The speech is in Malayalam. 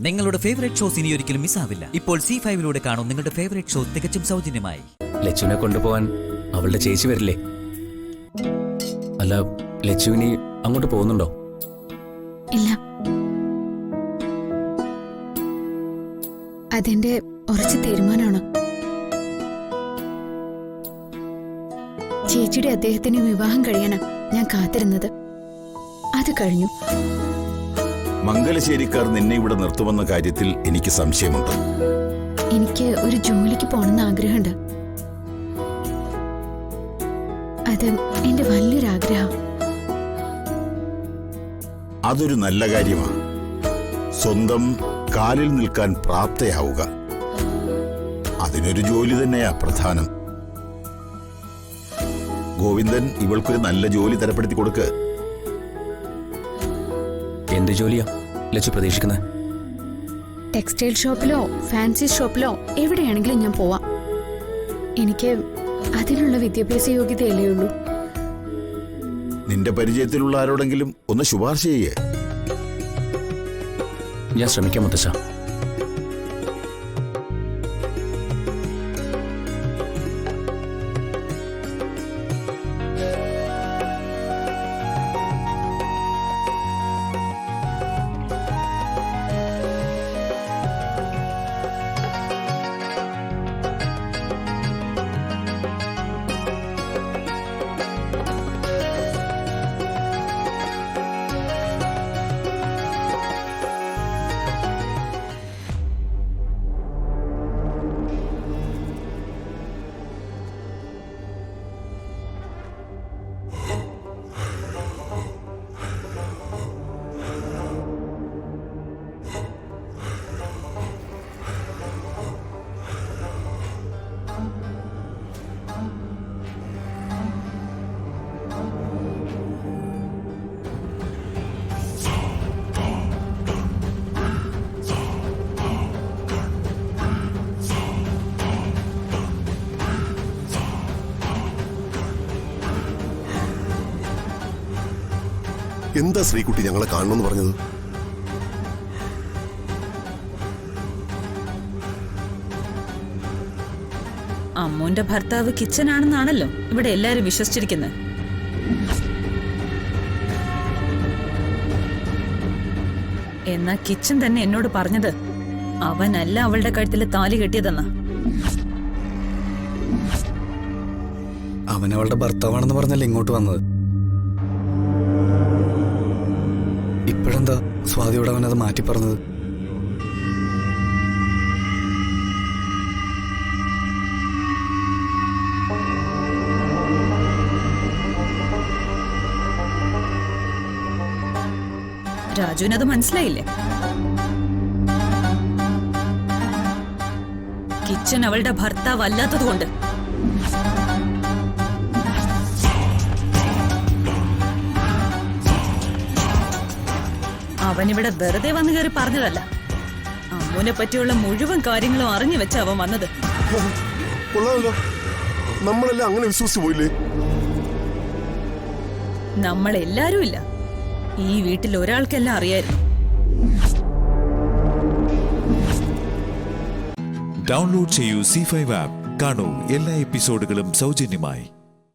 നിങ്ങളുടെ ഫേവറേറ്റ് ഷോസ് ഇനി ഒരിക്കലും മിസ്സാവില്ല. ഇപ്പോൾ C5 കാണും നിങ്ങളുടെ ഫേവറേറ്റ് ഷോ തികച്ചും സൗജന്യമായി. ലച്ചുവിനെ കൊണ്ടുപോവാൻ അവളുടെ ചേച്ചി വരില്ലേ? അല്ല, ലച്ചുവിനി അങ്ങോട്ട് പോകുന്നുണ്ടോ? ഇല്ല, അതെന്റെ ഉറച്ച തീരുമാനമാണ്. ചേച്ചിയുടെ അദ്ദേഹത്തിന് വിവാഹം കഴിയാനാ ഞാൻ കാത്തിരുന്നത്. അത് കഴിഞ്ഞു. മംഗലശ്ശേരിക്കാർ നിന്നെ ഇവിടെ നിർത്തുമെന്ന കാര്യത്തിൽ എനിക്ക് സംശയമുണ്ട്. എനിക്ക് ഒരു ജോലിക്ക് പോകണമെന്ന് ആഗ്രഹമുണ്ട്. അത് എന്റെ വലിയൊരാഗ്രഹം. അതൊരു നല്ല കാര്യമാണ്. സ്വന്തം കാലിൽ നിൽക്കാൻ പ്രാപ്തയാവുക, അതിനൊരു ജോലി തന്നെയാ പ്രധാനം. ഗോവിന്ദൻ ഇവൾക്കൊരു നല്ല ജോലി തരപ്പെടുത്തി കൊടുക്ക്. എന്ത് ജോലിയാ ലച്ചു പ്രതീക്ഷിക്കുന്നത്? ടെക്സ്റ്റൈൽ ഷോപ്പിലോ ഫാൻസി ഷോപ്പിലോ എവിടെയാണെങ്കിലും ഞാൻ പോവാം. എനിക്ക് അതിനുള്ള വിദ്യാഭ്യാസ യോഗ്യതയല്ലേ ഉള്ളൂ. നിന്റെ പരിചയത്തിലുള്ള ആരോടെങ്കിലും ഒന്ന് ശുപാർശ ചെയ്യേ. ഞാൻ ശ്രമിക്കാം മുത്തശ്ശ. എന്താ ശ്രീകുട്ടി ഞങ്ങളെ കാണണമെന്ന് പറഞ്ഞത്? അമ്മൂന്റെ ഭർത്താവ് കിച്ചനാണെന്നാണല്ലോ ഇവിടെ എല്ലാരും വിശ്വസിച്ചിരിക്കുന്നത്. എന്നാ കിച്ചൻ തന്നെ എന്നോട് പറഞ്ഞത് അവനല്ല അവളുടെ കഴുത്തിൽ താലി കെട്ടിയതെന്നാ. അവൻ അവളുടെ ഭർത്താവാണെന്ന് പറഞ്ഞല്ലേ ഇങ്ങോട്ട് വന്നത്. ഇപ്പോഴെന്താ സ്വാതിയോട് അവനത് മാറ്റി പറഞ്ഞത്? രാജുവിനത് മനസ്സിലായില്ലേ? കിച്ചൻ അവളുടെ ഭർത്താവ് അല്ലാത്തതുകൊണ്ട്. അവനിവിടെ വെറുതെ വന്നു കയറി പറഞ്ഞതല്ല. അമ്മൂനെ പറ്റിയുള്ള മുഴുവൻ കാര്യങ്ങളും അറിഞ്ഞു വെച്ച അവൻ വന്നത്. നമ്മളെല്ലാം അങ്ങനെ വിശ്വസിച്ചു പോയില്ലേ? നമ്മളെല്ലാരും ഇല്ല, ഈ വീട്ടിൽ ഒരാൾക്കെല്ലാം അറിയായിരുന്നു. ഡൗൺലോഡ് ചെയ്യൂ C5 ആപ്പ്. കാണൂ എല്ലാ എപ്പിസോഡുകളും സൗജന്യമായി.